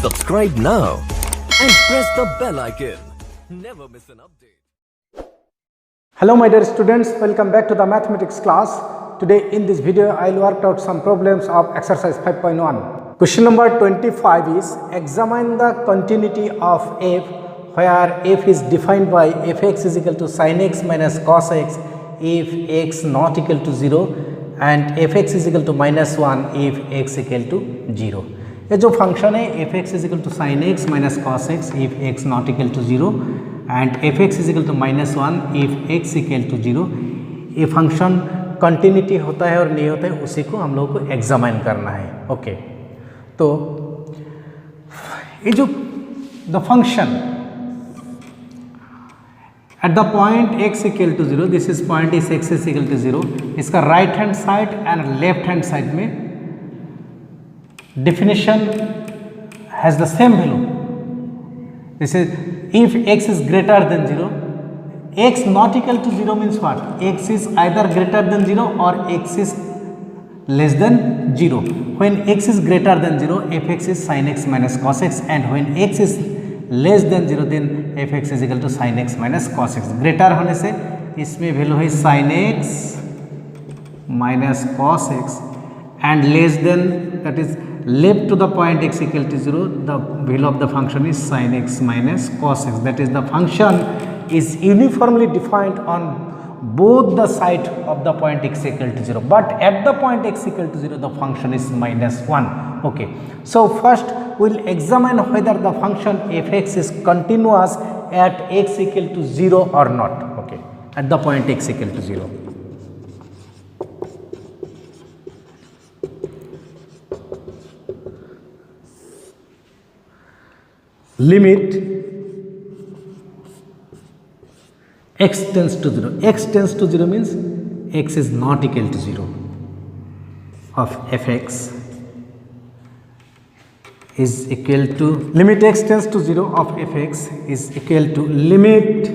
Subscribe now and press the bell icon. Never miss an update. Hello my dear students, welcome back to the mathematics class. Today in this video I will work out some problems of exercise 5.1. Question number 25 is examine the continuity of f where f is defined by fx is equal to sin x minus cos x if x not equal to 0 and fx is equal to minus 1 if x equal to 0. ये जो function है f x is equal to sine x minus cos x if x not equal to 0 and f x is equal to minus 1 if x equal to 0, ये function continuity होता है और नहीं होता है उसी को हम लोग को एग्जामिन करना है. ओके तो ये जो the function at the point x equal to 0, this is point is x is equal to 0, इसका right hand side and left hand side में definition has the same value. This is if x is greater than 0, x not equal to 0 means what? X is either greater than 0 or x is less than 0. When x is greater than 0, fx is sin x minus cos x, and when x is less than 0 then fx is equal to sin x minus cos x. greater होने से इसमें value है sin x minus cos x and less than, that is left to the point x equal to 0, the value of the function is sin x minus cos x. That is the function is uniformly defined on both the side of the point x equal to 0, but at the point x equal to 0 the function is minus 1. Okay, so first we will examine whether the function fx is continuous at x equal to 0 or not. Okay, at the point x equal to 0. Limit x tends to 0. X tends to 0 means x is not equal to 0 of fx is equal to, limit x tends to 0 of fx is equal to limit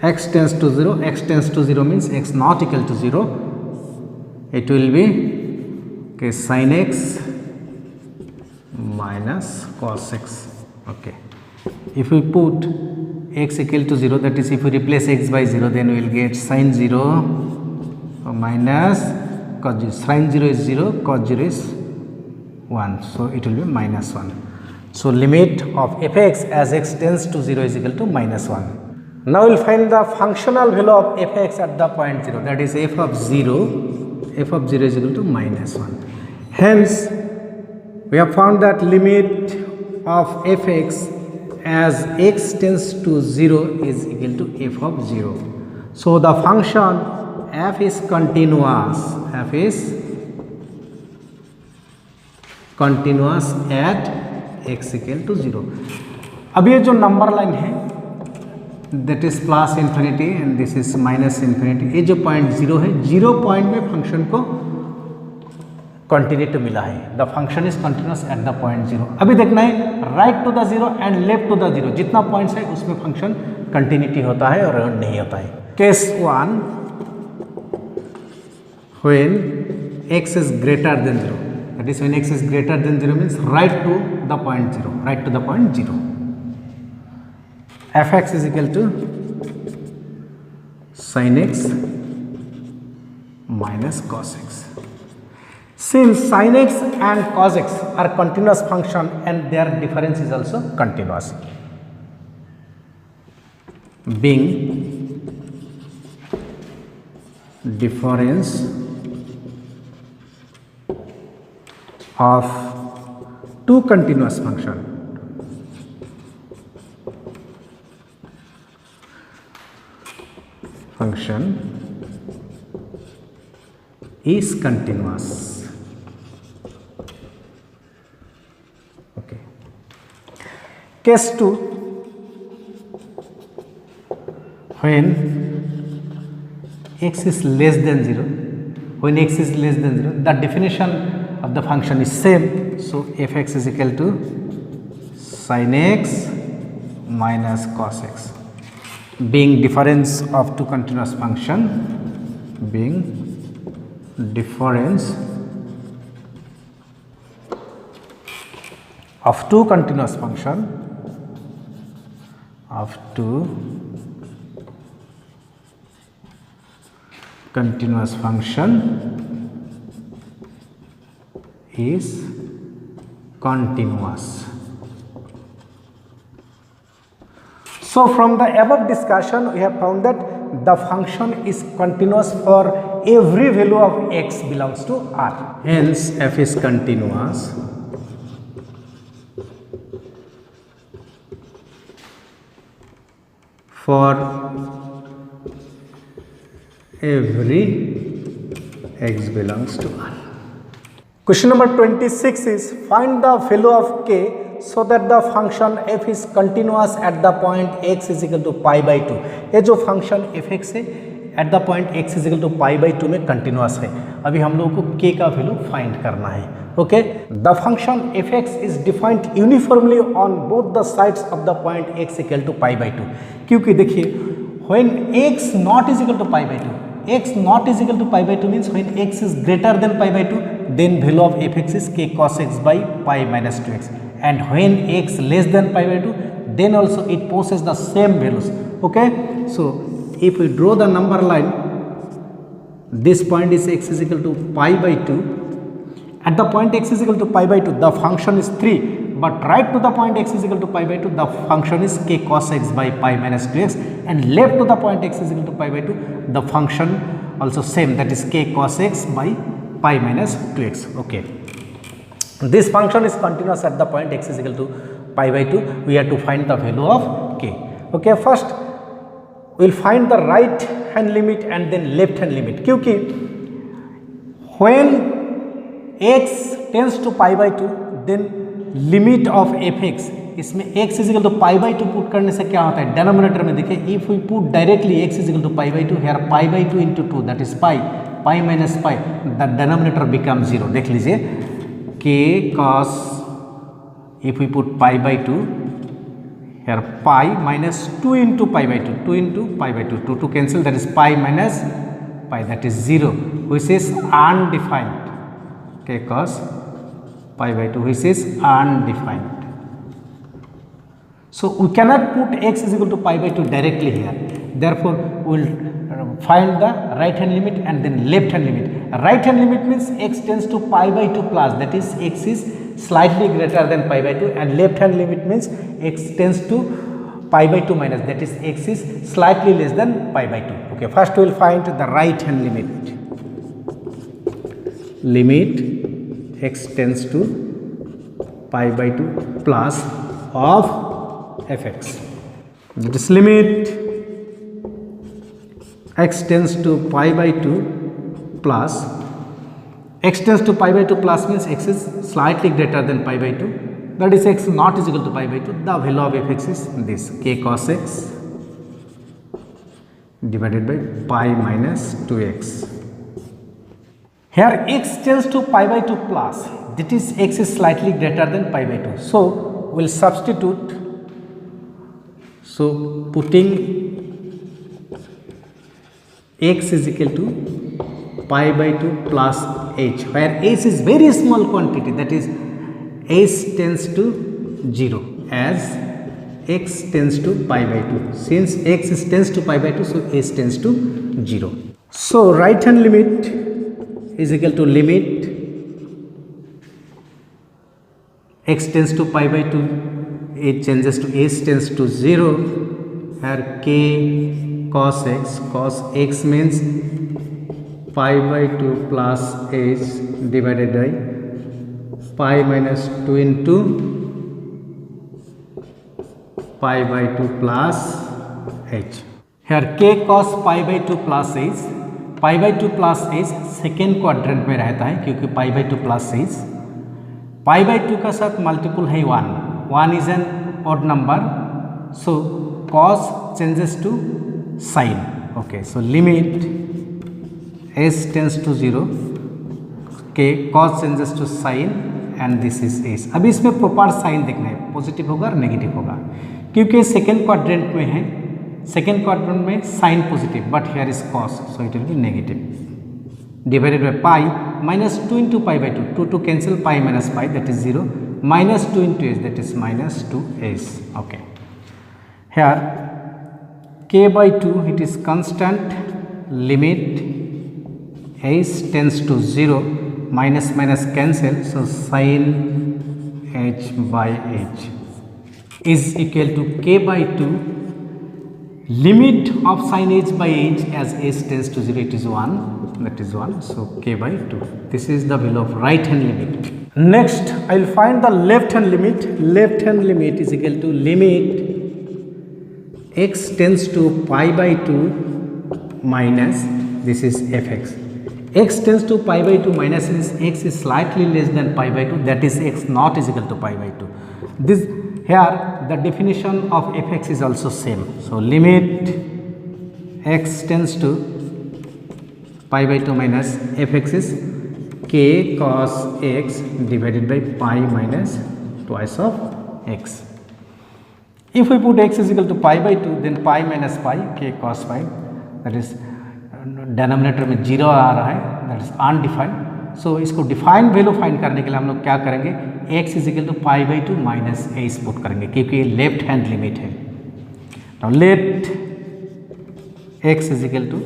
x tends to 0. X tends to 0 means x not equal to 0. It will be okay, sin x minus cos x. Okay, if we put x equal to 0, that is if we replace x by 0, then we will get sin 0 minus cos 0. Sin 0 is 0, cos 0 is 1, so it will be minus 1. So limit of fx as x tends to 0 is equal to minus 1. Now we will find the functional value of fx at the point 0, that is f of 0 is equal to minus 1. Hence we have found that limit of fx as x tends to 0 is equal to f of 0. So the function f is continuous. F is continuous at x equal to 0. अब ये जो number line है that is plus infinity and this is minus infinity, ये जो point 0 है, 0 point में function को continuity मिला है. The function is continuous at the point 0. अभी देखना है right to the 0 and left to the 0, जितना पॉइंट्स है उसमें फंक्शन कंटिन्यूटी होता है और नहीं होता है. Case 1, when x is greater than 0, that is when x is greater than 0 means right to the point 0, right to the point 0. fx is equal to sin x minus cos x. Since sin x and cos x are continuous function and their difference is also continuous, being difference of two continuous function is continuous. Okay. Case 2, when x is less than 0, when x is less than 0, the definition of the function is same. So fx is equal to sin x minus cos x. Being difference of two continuous function, being difference of two continuous function is continuous. So from the above discussion we have found that the function is continuous for every value of x belongs to R. Hence f is continuous for every x belongs to R. Question number 26 is find the value of k so that the function f is continuous at the point x is equal to pi by 2. ये जो function f x है at the point x is equal to pi by 2 में continuous है. अभी हम लोगों को k का वैल्यू फाइंड करना है. Okay, the function f x is defined uniformly on both the sides of the point x equal to pi by 2. क्योंकि देखिए when x not is equal to pi by 2, x not is equal to pi by 2 means when x is greater than pi by 2 then value of fx is k cos x by pi minus 2x, and when x less than pi by 2 then also it possesses the same values. Okay, so if we draw the number line, this point is x is equal to pi by 2. At the point x is equal to pi by 2 the function is 3, but right to the point x is equal to pi by 2 the function is k cos x by pi minus 2x, and left to the point x is equal to pi by 2 the function also same, that is k cos x by pi minus 2x. Okay, this function is continuous at the point x is equal to pi by 2. We have to find the value of k. Okay, first we will find the right hand limit and then left hand limit. क्योंकि when x tends to pi by 2 then limit of f x, इसमें x is equal to pi by 2 put करने से क्या होता है, denominator में देखिए if we put directly x is equal to pi by 2 here pi by 2 into 2 that is pi, pi minus pi, the denominator become 0. देख लीजिए k cos, if we put pi by 2 here pi minus 2 into pi by 2, 2 into pi by 2, 2 cancel that is pi minus pi that is 0 which is undefined, k cos pi by 2 which is undefined. So we cannot put x is equal to pi by 2 directly here, therefore we will find the right hand limit and then left hand limit. Right hand limit means x tends to pi by 2 plus, that is x is slightly greater than pi by 2, and left hand limit means x tends to pi by 2 minus, that is x is slightly less than pi by 2. Okay, first we will find the right hand limit. Limit x tends to pi by 2 plus of fx, that is limit x tends to pi by 2 plus, x tends to pi by 2 plus means x is slightly greater than pi by 2, that is x not is equal to pi by 2, the value of fx is this k cos x divided by pi minus 2x. Here x tends to pi by 2 plus, that is x is slightly greater than pi by 2. So we will substitute, so putting x is equal to pi by 2 plus h, where h is very small quantity, that is h tends to 0 as x tends to pi by 2. Since x is tends to pi by 2, so h tends to 0. So right hand limit is equal to limit x tends to pi by 2, it changes to h tends to 0, here k cos x means pi by 2 plus h divided by pi minus 2 into pi by 2 plus h. Here k cos pi by 2 plus h, pi by 2 plus h second quadrant में रहता है क्योंकि pi by 2 plus h pi by 2 का साथ multiple है 1, 1 is an odd number, so cos changes to sine. Okay, so limit h tends to 0, k cos changes to sine and this is h. अभी इसमें proper sign देखना है, positive होगा और negative होगा क्योंकि सेकेंड क्वाड्रेंट में है, सेकेंड क्वाड्रेंट में sine positive but here is cos, so it will be negative divided by pi minus 2 into pi by 2, 2 cancel pi minus pi that is 0, minus 2 into h, that is minus 2h. Okay, here k by 2, it is constant, limit h tends to 0, minus minus cancel, so sin h by h is equal to k by 2, limit of sin h by h as h tends to 0, it is 1, that is 1, so k by 2. This is the value of right hand limit. Next I will find the left hand limit. Left hand limit is equal to limit x tends to pi by 2 minus, this is fx. X tends to pi by 2 minus means x is slightly less than pi by 2, that is x not is equal to pi by 2. This here the definition of fx is also same. So limit x tends to pi by 2 minus fx is k cos x divided by pi minus twice of x. If we put x is equal to pi by 2, then pi minus pi, k cos pi, that is denominator में 0 आ रहा है, that is undefined. सो इसको defined value find करने के लिए हम लोग क्या करेंगे, x is equal to pi by 2 minus h put करेंगे, क्योंकि ये लेफ्ट हैंड लिमिट है. Now let x is equal to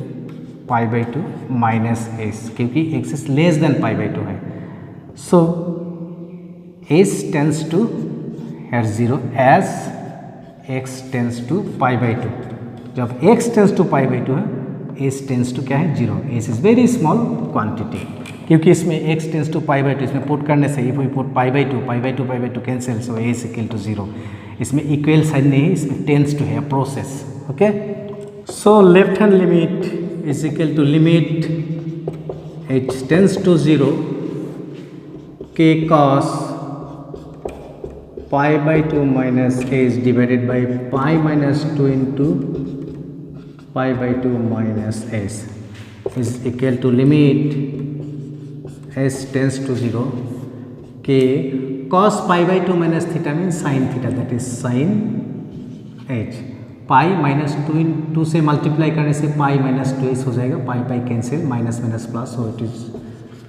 pi by 2 minus h, क्योंकि x is less than pi by 2 है. So h tends to here 0 as x tends to pi by 2. जब x tends to pi by 2 है, h tends to क्या है 0. h is very small quantity, क्योंकि इसमें x tends to pi by 2 इसमें put करने से if we put pi by 2 cancel, so h equal to 0. इसमें इक्वल साइन नहीं है, इसमें टेंस टू है process. Okay, so left hand limit is equal to limit h tends to 0 k cos pi by 2 minus h divided by pi minus 2 into pi by 2 minus s is equal to limit s tends to 0 k cos pi by 2 minus theta means sin theta, that is sin h. pi minus 2 से multiply करने से pi minus 2s हो जाएगा, pi pi cancel, minus minus plus, so it is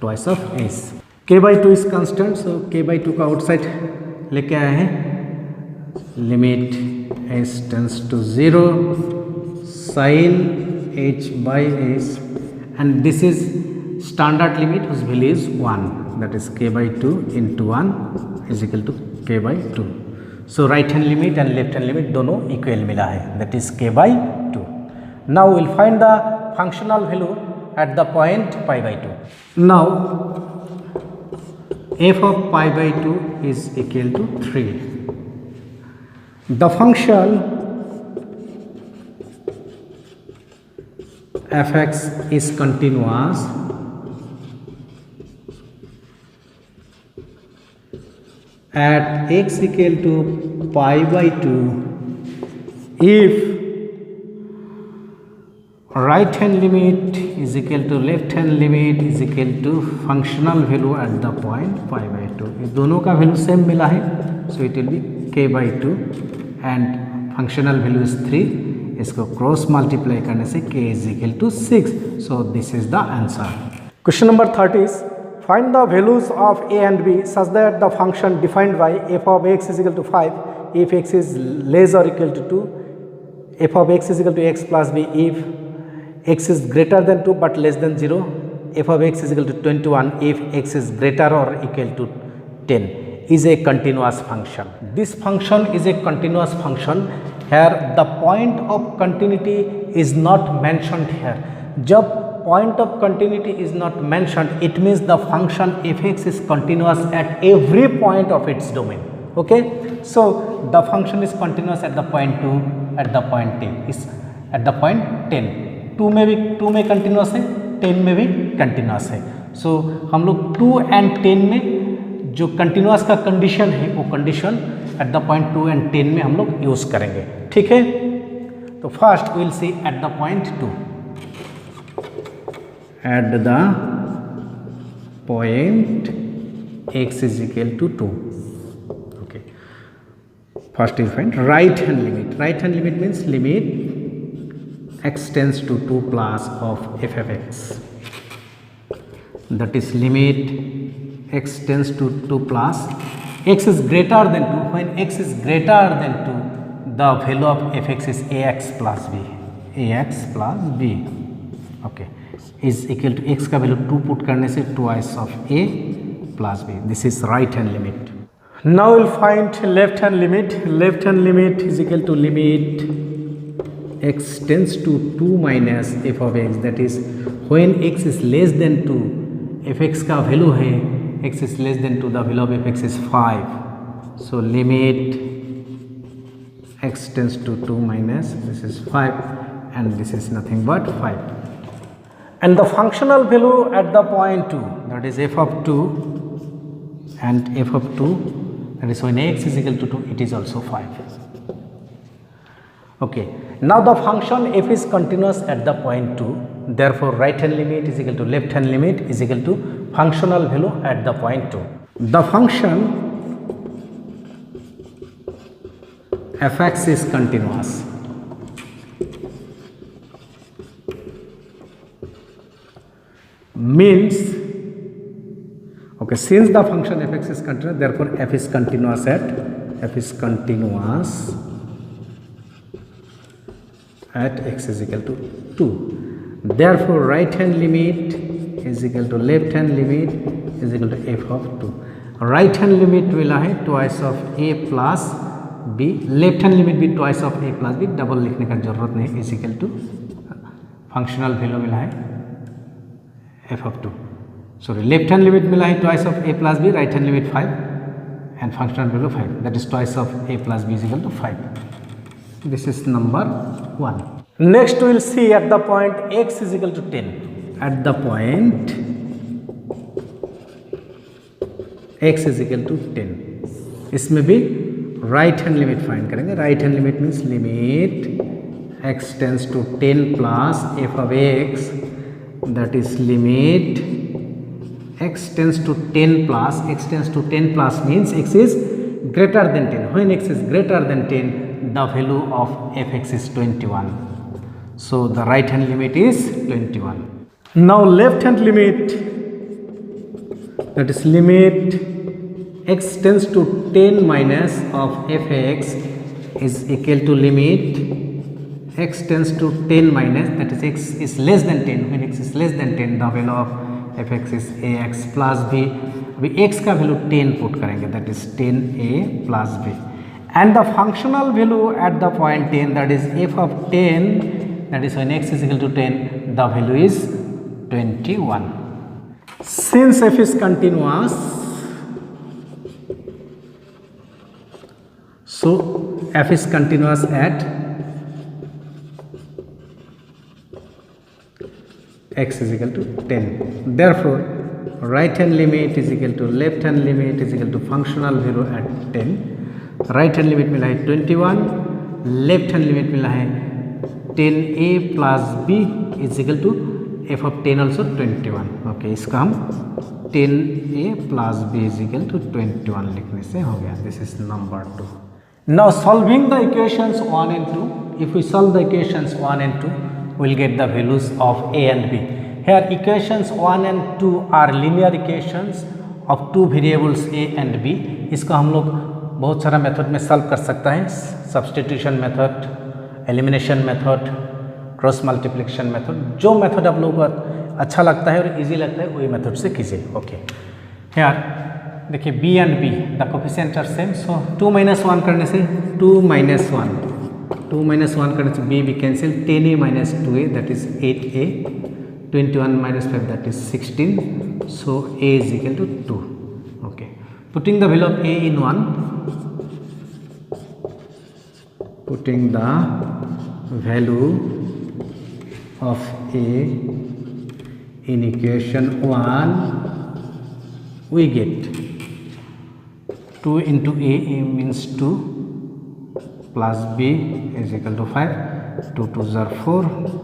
twice of s. k by 2 is constant, so k by 2 का outside लेके आए हैं. Limit s tends to 0 sin h by s, and this is standard limit whose value is 1, that is k by 2 into 1 is equal to k by 2. So right hand limit and left hand limit दोनों equal मिला है, that is k by 2. Now we will find the functional value at the point pi by 2. Now f of pi by 2 is equal to 3. The function fx is continuous at x equal to pi by 2 if right hand limit is equal to left hand limit is equal to functional value at the point pi by 2. ये दोनों का value same मिला है, so it will be k by 2 and functional value is 3. इसको cross multiply करने से k is equal to 6. So this is the answer. Question number 30 is find the values of a and b such that the function defined by f of x is equal to 5 if x is less or equal to 2, f of x is equal to x plus b if x is greater than 2 but less than 0, f of x is equal to 21 if x is greater or equal to 10 is a continuous function. This function is a continuous function. Here the point of continuity is not mentioned here. जब point of continuity is not mentioned, it means the function fx is continuous at every point of its domain. Okay, so the function is continuous at the point 2, at the point 10, is at the point 10. 2 में भी 2 में continuous है, 10 में भी continuous है. सो हम लोग 2 and 10 में जो कंटिन्यूस का कंडीशन है वो condition at the point 2 and 10 में हम लोग यूज़ करेंगे. ठीक है, तो first will see eight the point 2. Eight the point x is equal to 2. Okay, first you find right hand limit. Right hand limit means limit x tends to 2 plus of f of x, that is limit x tends to 2 plus x is greater than 2, when x is greater than 2, the value of fx is ax plus b, ax plus b, okay, is equal to x का value 2 put करने से twice of a plus b. This is right hand limit. Now we'll find left hand limit. Left hand limit is equal to limit x tends to 2 minus f of x, that is when x is less than 2, fx का value है x is less than 2, the value of fx is 5. So limit x tends to 2 minus, this is 5 and this is nothing but 5. And the functional value at the point 2, that is f of 2 and f of 2, that is when x is equal to 2, it is also 5. Okay, now the function f is continuous at the point 2, therefore right hand limit is equal to left hand limit is equal to functional value at the point 2. The function fx is continuous. Means, okay, since the function fx is continuous, therefore f is continuous at x is equal to 2. Therefore right hand limit is equal to left hand limit is equal to f of 2. Right hand limit मिला है twice of a plus b, left hand limit भी twice of a plus b, double लिखने का जरूरत नहीं, is equal to functional value मिला है f of 2. Sorry, left hand limit मिला है twice of a plus b, right hand limit 5 and functional value 5, that is twice of a plus b is equal to 5. This is number 1. Next we will see at the point x is equal to 10. At the point x is equal to 10, इसमें भी right hand limit find करेंगे. Right hand limit means limit x tends to 10 plus f of x, that is limit x tends to 10 plus, x tends to 10 plus means x is greater than 10. When x is greater than 10, the value of fx is 21. So the right hand limit is 21. Now left hand limit, that is limit x tends to 10 minus of fx is equal to limit x tends to 10 minus, that is x is less than 10. When x is less than 10, the value of fx is ax plus b. अभी x का value 10 put करेंगे, that is 10a plus b. And the functional value at the point 10, that is f of 10, that is when x is equal to 10, the value is 21. Since f is continuous, so f is continuous at x is equal to 10. Therefore right hand limit is equal to left hand limit is equal to functional value at 10. Right hand limit मिला है 21, left hand limit मिला है 10a plus b is equal to f of 10 also 21. Okay, इसका हम 10a plus b is equal to 21 लिखने से हो गया. This is number 2. Now solving the equations 1 and 2, if we solve the equations 1 and 2, we'll get the values of a and b. Here equations 1 and 2 are linear equations of two variables a and b. इसका हम लोग बहुत सारा method में solve कर सकता है. Substitution method, elimination method, cross multiplication method, जो मेथड आप लोगों को अच्छा लगता है और इजी लगता है वही मेथड से कीजिए. ओके, यार देखिए b and b the coefficient are same, so 2 - 1 करने से 2 - 1 करने से b भी cancel, 10a - 2a that is 8a, 21 - 5 that is 16, so a is equal to 2. Okay, putting the value of a in 1, putting the value of a in equation 1, we get 2 into a means 2 plus b is equal to 5, 2 2s are 4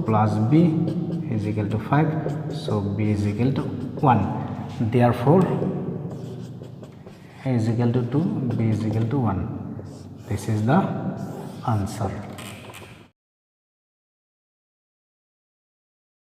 plus b is equal to 5, so b is equal to 1. Therefore a is equal to 2, b is equal to 1. This is the answer.